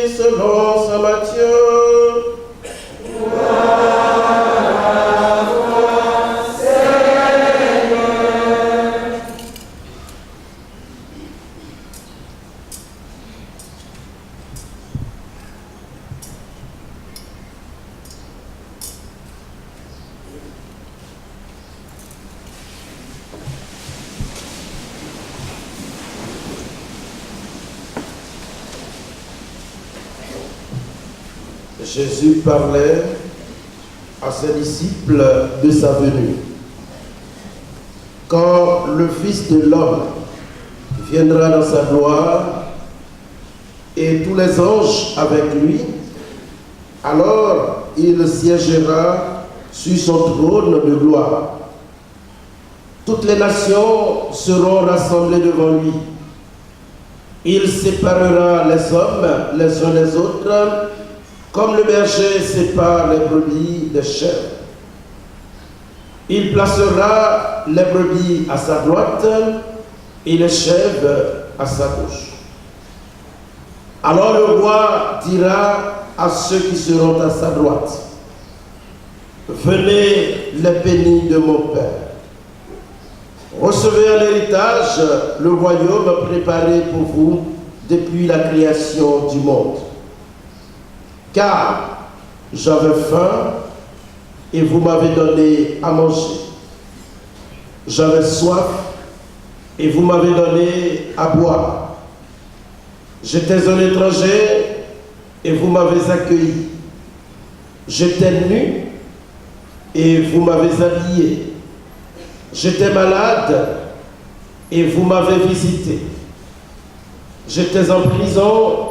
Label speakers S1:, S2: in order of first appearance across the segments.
S1: selon saint Matthieu. Jésus parlait à ses disciples de sa venue. Quand le Fils de l'homme viendra dans sa gloire et tous les anges avec lui, alors il siégera sur son trône de gloire. Toutes les nations seront rassemblées devant lui. Il séparera les hommes les uns des autres, comme le berger sépare les brebis des chèvres. Il placera les brebis à sa droite et les chèvres à sa gauche. Alors le roi dira à ceux qui seront à sa droite, « Venez les bénis de mon Père. Recevez en héritage le royaume préparé pour vous depuis la création du monde. Car j'avais faim et vous m'avez donné à manger. J'avais soif et vous m'avez donné à boire. J'étais un étranger et vous m'avez accueilli. J'étais nu et vous m'avez habillé. J'étais malade et vous m'avez visité. J'étais en prison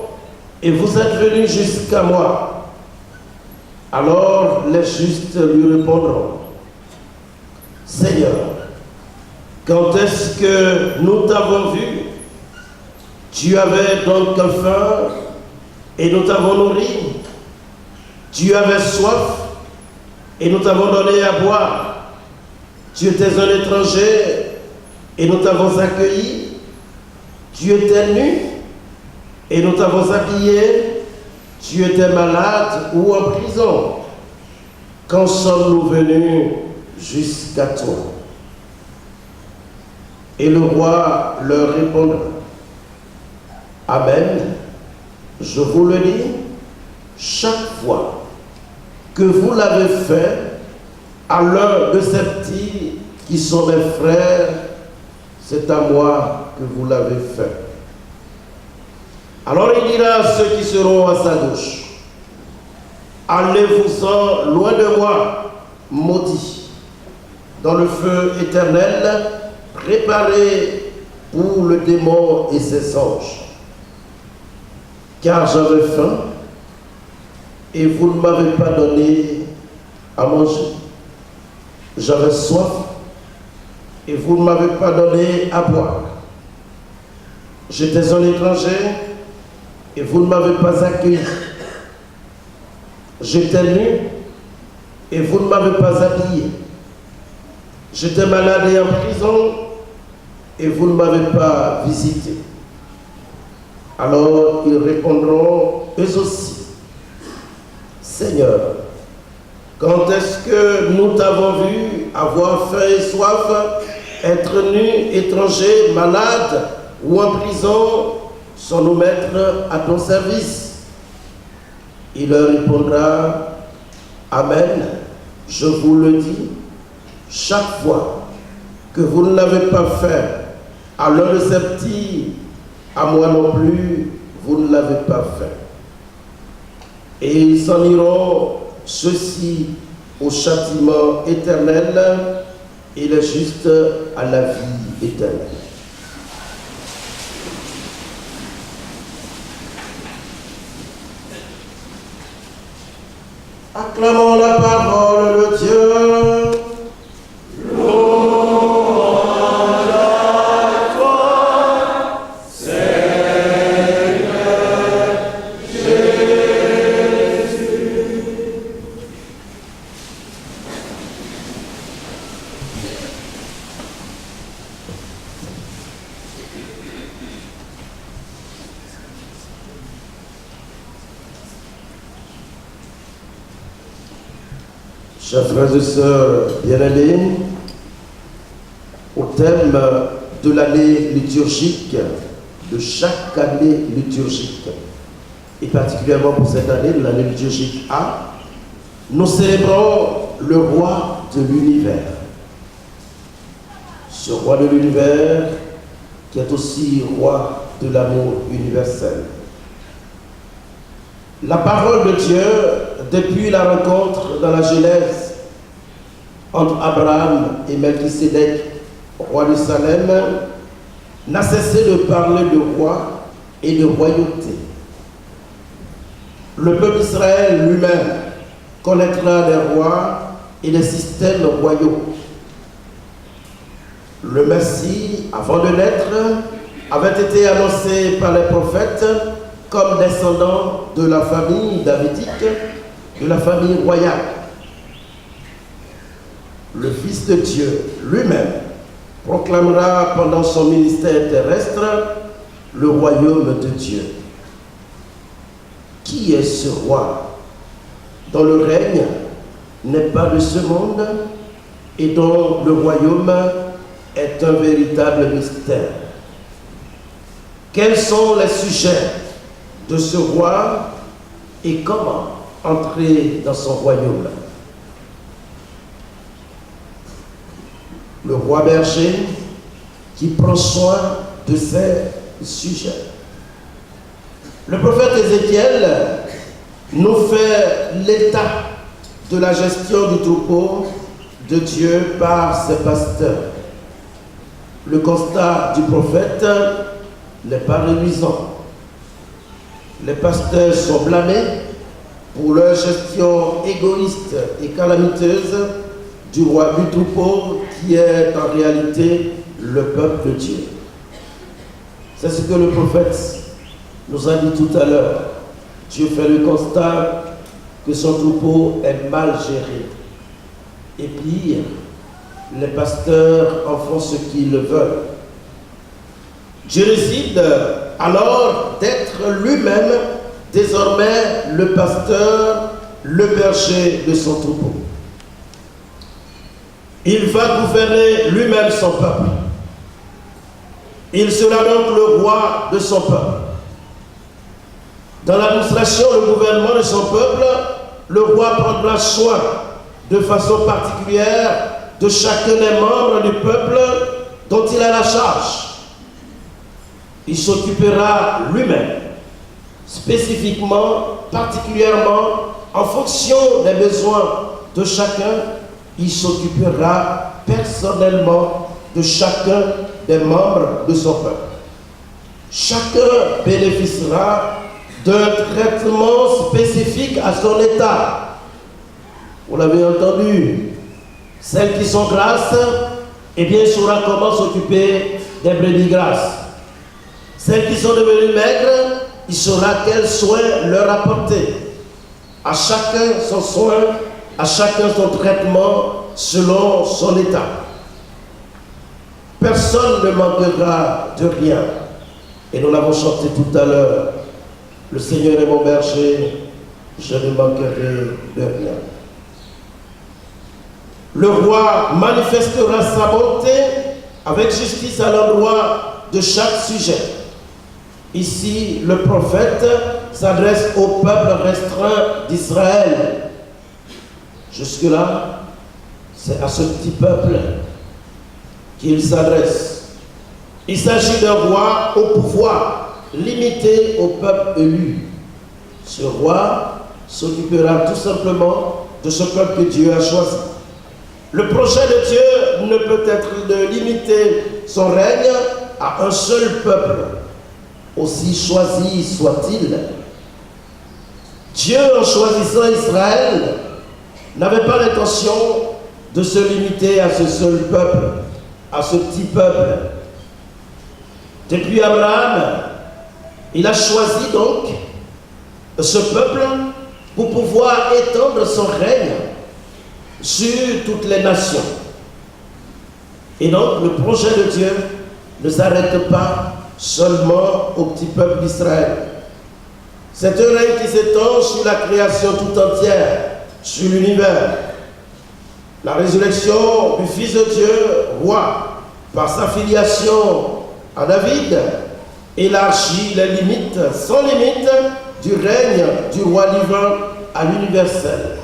S1: et vous êtes venus jusqu'à moi. Alors les justes lui répondront, Seigneur, quand est-ce que nous t'avons vu? Tu avais donc faim et nous t'avons nourri. Tu avais soif et nous t'avons donné à boire. Tu étais un étranger et nous t'avons accueilli. Tu étais nu et nous t'avons habillé. Tu étais malade ou en prison. Quand sommes-nous venus jusqu'à toi? Et le roi leur répondra, Amen, je vous le dis, chaque fois que vous l'avez fait à l'un de ces petits qui sont mes frères, c'est à moi que vous l'avez fait. Alors il dira à ceux qui seront à sa gauche, allez-vous-en loin de moi, maudits, dans le feu éternel, préparé pour le démon et ses anges. Car j'avais faim, et vous ne m'avez pas donné à manger. J'avais soif, et vous ne m'avez pas donné à boire. J'étais un étranger, et vous ne m'avez pas accueilli. J'étais nu, et vous ne m'avez pas habillé. J'étais malade et en prison, et vous ne m'avez pas visité. Alors ils répondront eux aussi, Seigneur, quand est-ce que nous t'avons vu avoir faim et soif, être nu, étranger, malade ou en prison, sans nous mettre à ton service? Il leur répondra, Amen, je vous le dis, chaque fois que vous ne l'avez pas fait à l'un de ces petits, à moi non plus, vous ne l'avez pas fait. Et ils s'en iront, ceux-ci au châtiment éternel et les justes à la vie éternelle. Acclamons la parole de Dieu. Chers frères et sœurs bien-aimés, au thème de l'année liturgique, de chaque année liturgique, et particulièrement pour cette année, de l'année liturgique A, nous célébrons le roi de l'univers. Ce roi de l'univers qui est aussi roi de l'amour universel. La parole de Dieu, depuis la rencontre dans la Genèse entre Abraham et Melchisédek, roi de Salem, n'a cessé de parler de roi et de royauté. Le peuple d'Israël lui-même connaîtra des rois et des systèmes royaux. Le Messie, avant de naître, avait été annoncé par les prophètes comme descendant de la famille davidique, de la famille royale. Le Fils de Dieu lui-même proclamera pendant son ministère terrestre le royaume de Dieu. Qui est ce roi dont le règne n'est pas de ce monde et dont le royaume est un véritable mystère? Quels sont les sujets de ce roi et comment entrer dans son royaume? Le roi berger qui prend soin de ses sujets. Le prophète Ézéchiel nous fait l'état de la gestion du troupeau de Dieu par ses pasteurs. Le constat du prophète n'est pas réduisant. Les pasteurs sont blâmés pour leur gestion égoïste et calamiteuse du roi du troupeau qui est en réalité le peuple de Dieu. C'est ce que le prophète nous a dit tout à l'heure. Dieu fait le constat que son troupeau est mal géré. Et pire, les pasteurs en font ce qu'ils veulent. Dieu décide alors d'être lui-même désormais le pasteur, le berger de son troupeau. Il va gouverner lui-même son peuple. Il sera donc le roi de son peuple. Dans l'administration, le gouvernement de son peuple, le roi prendra soin de façon particulière de chacun des membres du peuple dont il a la charge. Il s'occupera lui-même, spécifiquement, particulièrement, en fonction des besoins de chacun. Il s'occupera personnellement de chacun des membres de son peuple. Chacun bénéficiera d'un traitement spécifique à son état. Vous l'avez entendu, celles qui sont grasses, eh bien, saura comment s'occuper des brebis grasses. Celles qui sont devenues maigres, il saura quels soins leur apporter. À chacun son soin, à chacun son traitement selon son état. Personne ne manquera de rien. Et nous l'avons chanté tout à l'heure. Le Seigneur est mon berger, je ne manquerai de rien. Le roi manifestera sa bonté avec justice à l'endroit de chaque sujet. Ici, le prophète s'adresse au peuple restreint d'Israël. Jusque-là, c'est à ce petit peuple qu'il s'adresse. Il s'agit d'un roi au pouvoir limité au peuple élu. Ce roi s'occupera tout simplement de ce peuple que Dieu a choisi. Le projet de Dieu ne peut être de limiter son règne à un seul peuple, aussi choisi soit-il. Dieu, en choisissant Israël, n'avait pas l'intention de se limiter à ce seul peuple, à ce petit peuple. Depuis Abraham, il a choisi donc ce peuple pour pouvoir étendre son règne sur toutes les nations. Et donc, le projet de Dieu ne s'arrête pas seulement au petit peuple d'Israël. C'est un règne qui s'étend sur la création tout entière, sur l'univers. la résurrection du Fils de Dieu, roi, par sa filiation à David, élargit les limites, sans limite, du règne du roi divin à l'universel.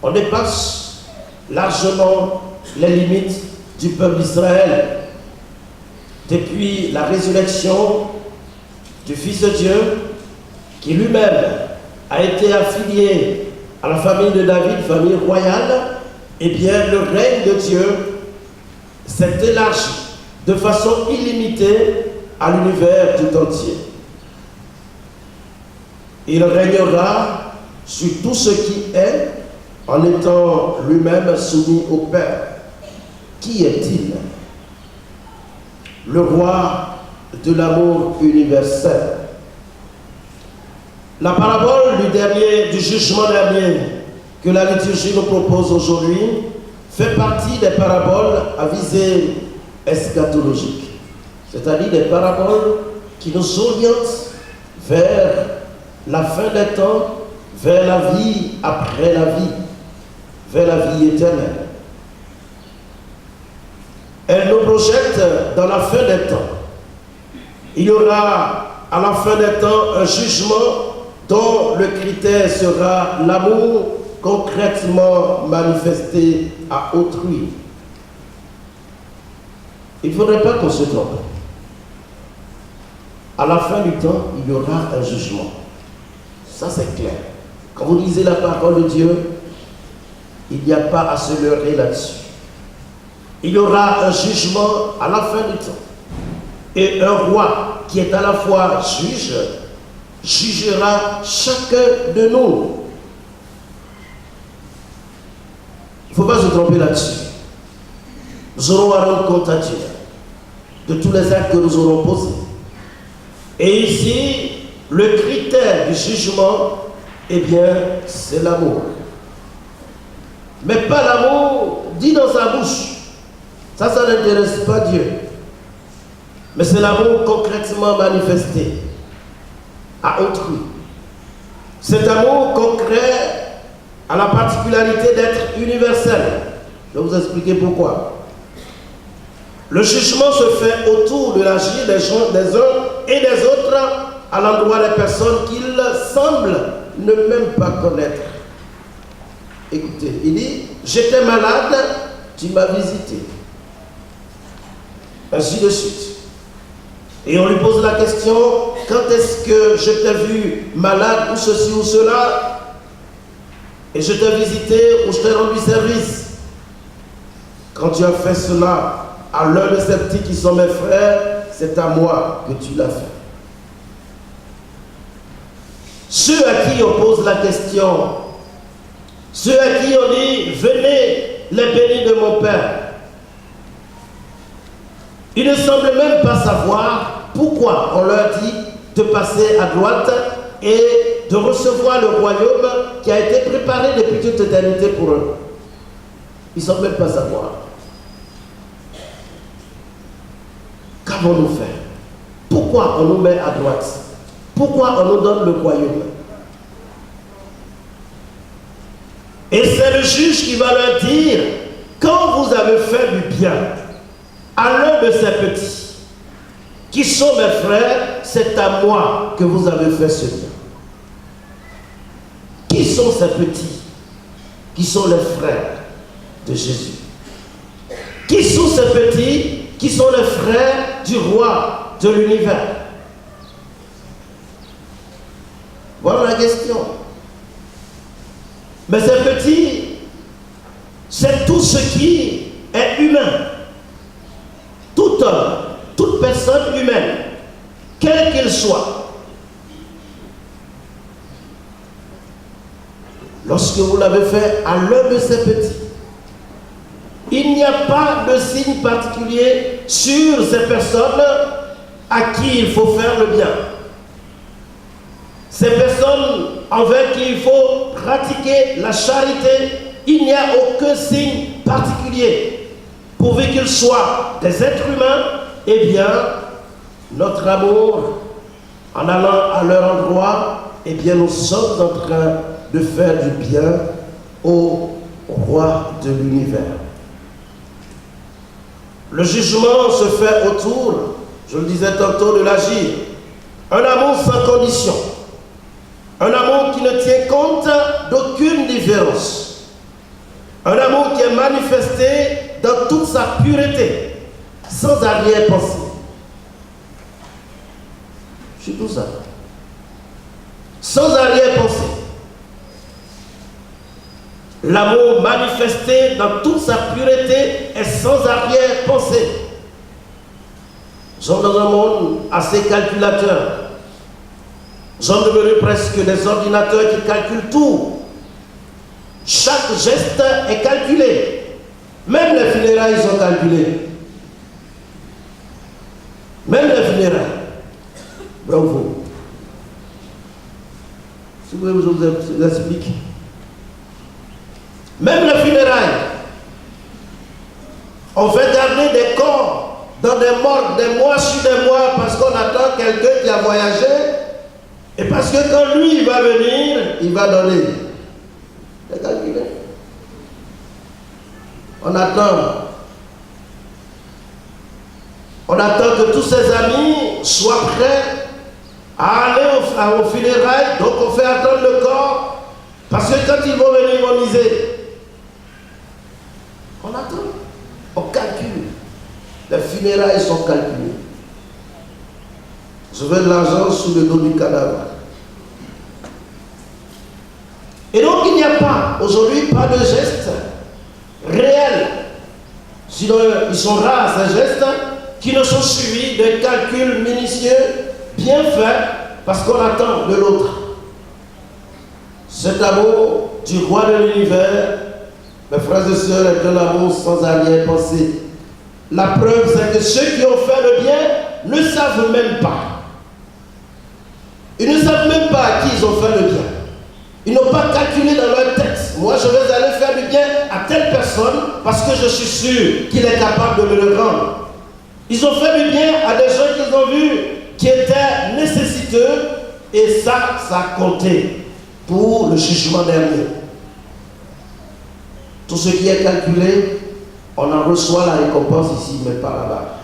S1: On dépasse largement les limites du peuple d'Israël. Depuis la résurrection du Fils de Dieu, qui lui-même a été affilié à la famille de David, famille royale, eh bien le règne de Dieu s'est élargi de façon illimitée à l'univers tout entier. Il régnera sur tout ce qui est, en étant lui-même soumis au Père. Qui est-il? Le roi de l'amour universel. La parabole du jugement dernier que la liturgie nous propose aujourd'hui fait partie des paraboles à visée eschatologique, c'est-à-dire des paraboles qui nous orientent vers la fin des temps, vers la vie après la vie, vers la vie éternelle. Elle nous projette dans la fin des temps. Il y aura à la fin des temps un jugement dont le critère sera l'amour concrètement manifesté à autrui. Il ne faudrait pas qu'on se trompe. À la fin du temps, il y aura un jugement. Ça, c'est clair. Quand vous lisez la parole de Dieu, il n'y a pas à se leurrer là-dessus. Il y aura un jugement à la fin du temps. Et un roi qui est à la fois juge, jugera chacun de nous. Il ne faut pas se tromper là-dessus. Nous aurons à rendre compte à Dieu de tous les actes que nous aurons posés. Et ici, le critère du jugement, eh bien, c'est l'amour. Mais pas l'amour dit dans sa bouche. Ça n'intéresse pas Dieu. Mais c'est l'amour concrètement manifesté à autrui. Cet amour concret a la particularité d'être universel. Je vais vous expliquer pourquoi. Le jugement se fait autour de l'agir des uns et des autres à l'endroit des personnes qu'ils semblent ne même pas connaître. Écoutez, il dit, j'étais malade, tu m'as visité. Ainsi de suite. Et on lui pose la question, quand est-ce que je t'ai vu malade ou ceci ou cela, et je t'ai visité ou je t'ai rendu service? Quand tu as fait cela à l'un de ces petits qui sont mes frères, c'est à moi que tu l'as fait. Ceux à qui on pose la question, ceux à qui on dit, venez les bénis de mon Père, ils ne semblent même pas savoir pourquoi on leur dit de passer à droite et de recevoir le royaume qui a été préparé depuis toute éternité pour eux. Ils ne semblent même pas savoir. Qu'avons-nous fait? Pourquoi on nous met à droite? Pourquoi on nous donne le royaume? Et c'est le juge qui va leur dire, quand vous avez fait du bien à l'un de ces petits, qui sont mes frères, c'est à moi que vous avez fait ce bien. Qui sont ces petits? Qui sont les frères de Jésus? Qui sont ces petits? Qui sont les frères du roi de l'univers? Voilà la question. Mais ces petits, c'est tout ce qui est humain. Tout homme, toute personne humaine, quel qu'il soit. Lorsque vous l'avez fait à l'un de ces petits, il n'y a pas de signe particulier sur ces personnes à qui il faut faire le bien. Ces personnes envers qui il faut pratiquer la charité, il n'y a aucun signe particulier. Pourvu qu'ils soient des êtres humains, eh bien, notre amour, en allant à leur endroit, eh bien, nous sommes en train de faire du bien aux roi de l'univers. Le jugement se fait autour, je le disais tantôt, de l'agir. Un amour sans condition. Un amour qui ne tient compte d'aucune différence. Un amour qui est manifesté dans toute sa pureté, sans arrière-pensée. C'est tout ça. Sans arrière-pensée. L'amour manifesté dans toute sa pureté est sans arrière-pensée. Nous sommes dans un monde assez calculateur. Nous sommes devenus presque des ordinateurs qui calculent tout. Chaque geste est calculé. Même les funérailles sont calculées. Même les funérailles. Bravo. Si vous voulez, je vous explique. Même les funérailles. On fait garder des corps dans des morgues des mois sur des mois parce qu'on attend quelqu'un qui a voyagé. Et parce que quand lui il va venir, il va donner. C'est calculé. On attend. On attend que tous ses amis soient prêts à aller aux funérailles. Donc on fait attendre le corps. Parce que quand ils vont venir, ils vont miser. On attend. On calcule. Les funérailles sont calculées. Je veux de l'argent sous le dos du cadavre. Et donc il n'y a pas, aujourd'hui, pas de gestes réels. Sinon, ils sont rares ces gestes qui ne sont suivis de calculs minutieux, bien faits, parce qu'on attend de l'autre. Cet amour du roi de l'univers, mes frères et sœurs, est un amour sans arrière-pensée. La preuve, c'est que ceux qui ont fait le bien ne savent même pas. Ils ne savent même pas à qui ils ont fait le bien. Ils n'ont pas calculé dans leur tête. Moi, je vais aller faire du bien à telle personne parce que je suis sûr qu'il est capable de me le rendre. Ils ont fait du bien à des gens qu'ils ont vus qui étaient nécessiteux et ça a compté pour le jugement dernier. Tout ce qui est calculé, on en reçoit la récompense ici, mais pas là-bas.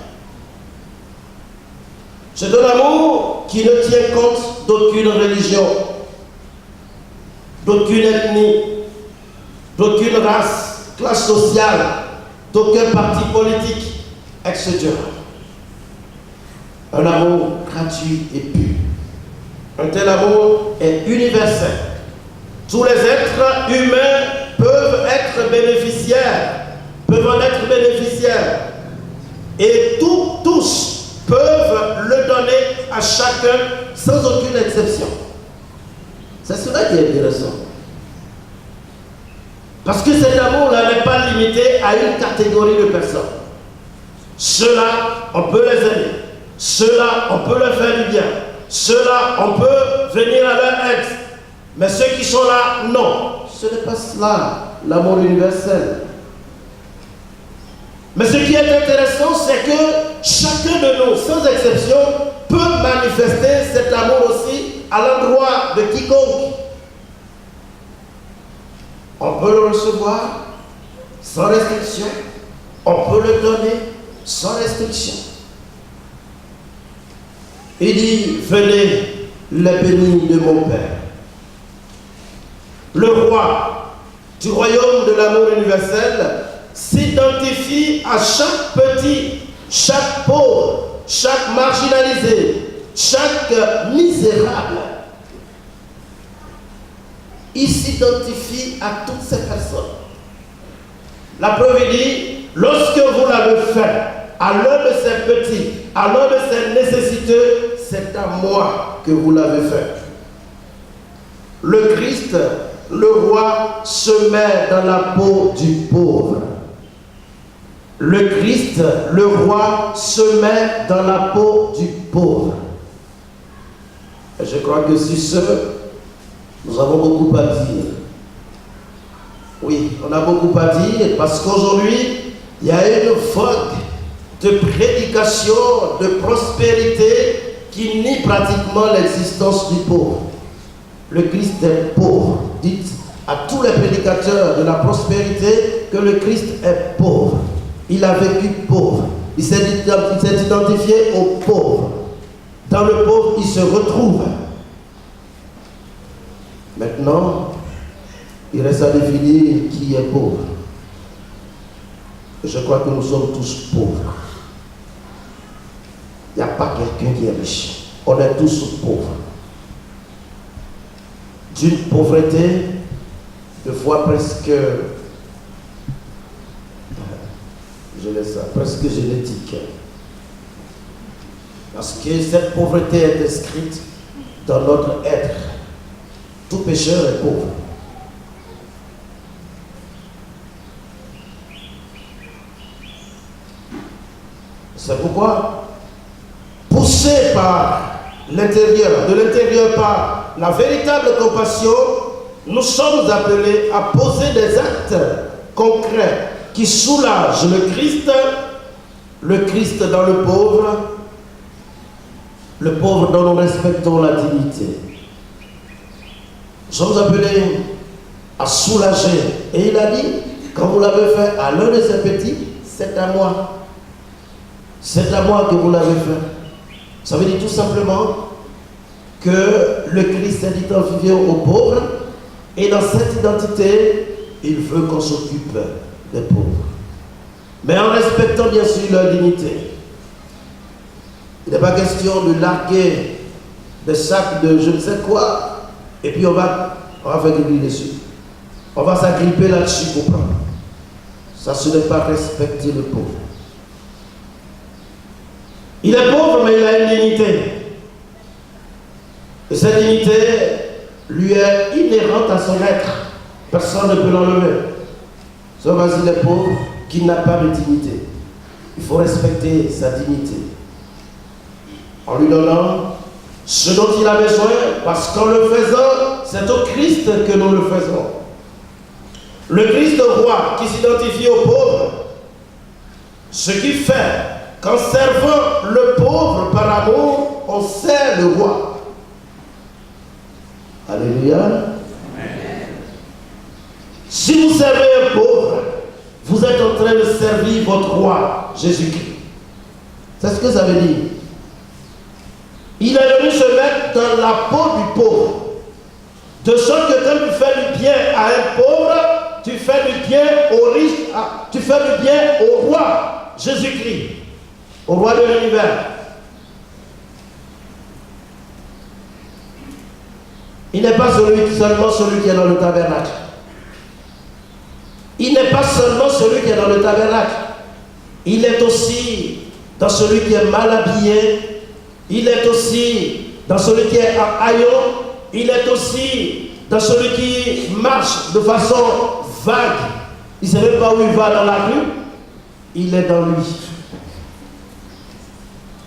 S1: C'est un amour qui ne tient compte d'aucune religion, d'aucune ethnie, d'aucune race, classe sociale, d'aucun parti politique, etc. Un amour gratuit et pur. Un tel amour est universel. Tous les êtres humains peuvent être bénéficiaires, et tous peuvent le donner à chacun sans aucune exception. C'est cela qui est intéressant. Parce que cet amour-là n'est pas limité à une catégorie de personnes. Ceux-là, on peut les aimer. Ceux-là, on peut leur faire du bien. Ceux-là, on peut venir à leur aide. Mais ceux qui sont là, non. Ce n'est pas cela, l'amour universel. Mais ce qui est intéressant, c'est que chacun de nous, sans exception, peut manifester cet amour aussi à l'endroit de quiconque. On peut le recevoir sans restriction. On peut le donner sans restriction. Il dit, venez les bénis de mon Père. Le roi du royaume de l'amour universel s'identifie à chaque petit, chaque pauvre, chaque marginalisé, chaque misérable. Il s'identifie à toutes ces personnes. La preuve dit, lorsque vous l'avez fait à l'un de ces petits, à l'un de ces nécessiteux, c'est à moi que vous l'avez fait. Le Christ, le roi, se met dans la peau du pauvre. Le Christ, le roi, se met dans la peau du pauvre. Et je crois que sur ce, nous avons beaucoup à dire. Oui, on a beaucoup à dire parce qu'aujourd'hui, il y a une vague de prédication, de prospérité qui nie pratiquement l'existence du pauvre. Le Christ est pauvre. Dites, à tous les prédicateurs de la prospérité que le Christ est pauvre. Il a vécu pauvre. Il s'est identifié au pauvre. Dans le pauvre, il se retrouve. Maintenant, il reste à définir qui est pauvre. Je crois que nous sommes tous pauvres. Il n'y a pas quelqu'un qui est riche. On est tous pauvres. D'une pauvreté, de foi presque, presque génétique. Parce que cette pauvreté est inscrite dans notre être. Tout pécheur est pauvre. C'est pourquoi, poussé par l'intérieur, de l'intérieur par la véritable compassion, nous sommes appelés à poser des actes concrets qui soulagent le Christ dans le pauvre dont nous respectons la dignité. Nous sommes appelés à soulager. Et il a dit, quand vous l'avez fait à l'un de ces petits, c'est à moi. C'est à moi que vous l'avez fait. Ça veut dire tout simplement que le Christ est identifié aux pauvres et dans cette identité, il veut qu'on s'occupe des pauvres. Mais en respectant bien sûr leur dignité. Il n'est pas question de larguer des sacs de je ne sais quoi et puis on va faire de l'huile dessus. On va s'agripper là-dessus pour prendre. Ça, ce n'est pas respecter le pauvre. Il est pauvre, mais il a une dignité. Et cette dignité lui est inhérente à son être. Personne ne peut l'enlever. Sauf qu'il est pauvre, qu'il n'a pas de dignité. Il faut respecter sa dignité. En lui donnant ce dont il a besoin, parce qu'en le faisant, c'est au Christ que nous le faisons. Le Christ roi qui s'identifie aux pauvres, ce qui fait qu'en servant le pauvre par amour, on sert le roi. Alléluia. Amen. Si vous servez un pauvre, vous êtes en train de servir votre roi, Jésus-Christ. C'est ce que ça veut dire. Il est venu se mettre dans la peau du pauvre. De sorte que quand tu fais du bien à un pauvre, tu fais du bien au riche, tu fais du bien au roi, Jésus-Christ. Au roi de l'univers. Il n'est pas seulement celui qui est dans le tabernacle. Il n'est pas seulement celui qui est dans le tabernacle. Il est aussi dans celui qui est mal habillé. Il est aussi dans celui qui est en haillon. Il est aussi dans celui qui marche de façon vague. Il ne sait même pas où il va dans la rue. Il est dans lui.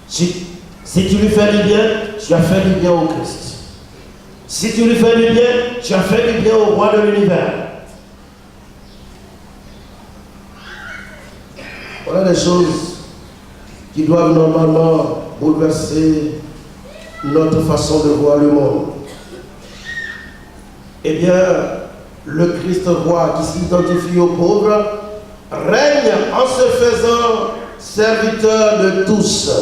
S1: Si tu lui fais du bien, tu as fait du bien au Christ. Si tu lui fais du bien, tu as fait du bien au roi de l'univers. Voilà des choses qui doivent normalement bouleverser notre façon de voir le monde. Eh bien, le Christ roi qui s'identifie aux pauvres règne en se faisant serviteur de tous.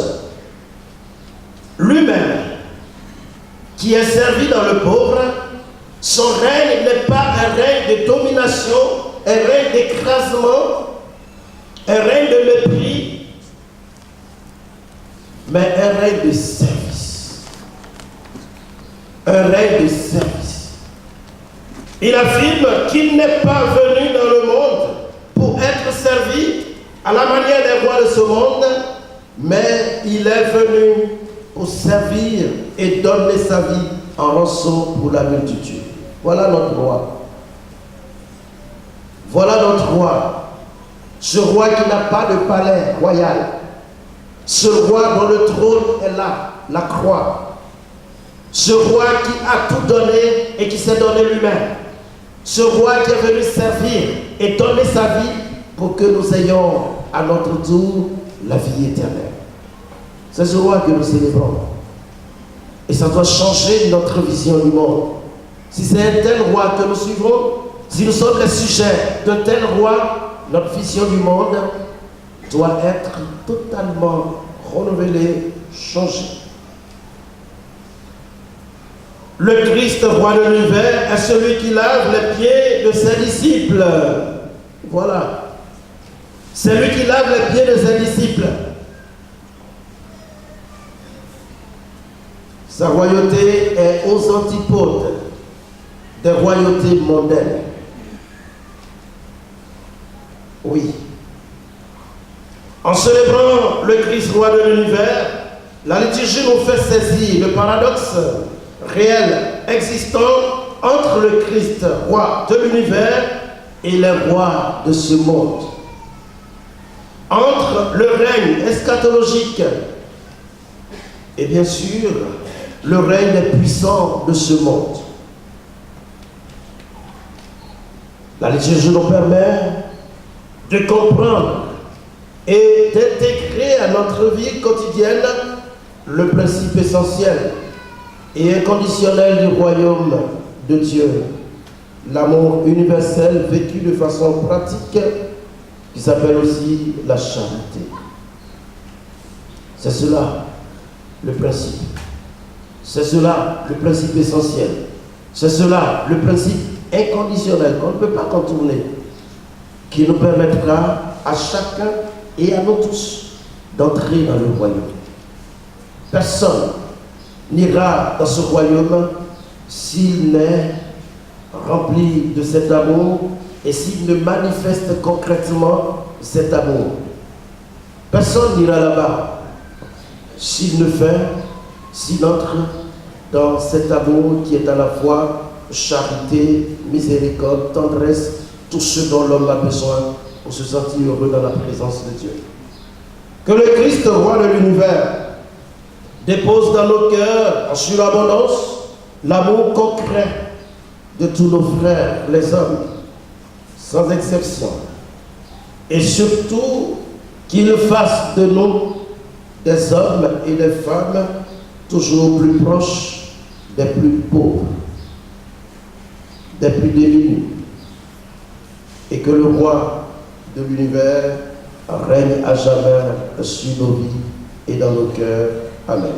S1: Lui-même, qui est servi dans le pauvre, son règne n'est pas un règne de domination, un règne d'écrasement, un règne de mépris, mais un règne de service. Un règne de service. Il affirme qu'il n'est pas venu dans le monde pour être servi à la manière des rois de ce monde, mais il est venu pour servir et donner sa vie en rançon pour la multitude. Voilà notre roi. Voilà notre roi. Ce roi qui n'a pas de palais royal. Ce roi dont le trône est là, la croix. Ce roi qui a tout donné et qui s'est donné lui-même. Ce roi qui est venu servir et donner sa vie pour que nous ayons à notre tour la vie éternelle. C'est ce roi que nous célébrons. Et ça doit changer notre vision du monde. Si c'est un tel roi que nous suivons, si nous sommes les sujets d'un tel roi, notre vision du monde doit être totalement renouvelée, changée. Le Christ, roi de l'univers, est celui qui lave les pieds de ses disciples. Voilà. C'est lui qui lave les pieds de ses disciples. Sa royauté est aux antipodes des royautés mondaines. Oui. En célébrant le Christ roi de l'univers, la liturgie nous fait saisir le paradoxe réel existant entre le Christ roi de l'univers et les rois de ce monde. Entre le règne eschatologique et bien sûr le règne des puissants de ce monde. La liturgie nous permet de comprendre et d'intégrer à notre vie quotidienne le principe essentiel et inconditionnel du royaume de Dieu, l'amour universel vécu de façon pratique, qui s'appelle aussi la charité. C'est cela le principe. C'est cela le principe essentiel. C'est cela le principe inconditionnel qu'on ne peut pas contourner, qui nous permettra à chacun et à nous tous d'entrer dans le royaume. Personne n'ira dans ce royaume s'il n'est rempli de cet amour et s'il ne manifeste concrètement cet amour. Personne n'ira là-bas s'il entre dans cet amour qui est à la fois charité, miséricorde, tendresse, tout ce dont l'homme a besoin pour se sentir heureux dans la présence de Dieu. Que le Christ, roi de l'univers, dépose dans nos cœurs, en surabondance, l'amour concret de tous nos frères, les hommes, sans exception. Et surtout, qu'il fasse de nous des hommes et des femmes toujours plus proches des plus pauvres, des plus démunis. Et que le roi de l'univers règne à jamais sur nos vies et dans nos cœurs. Amen.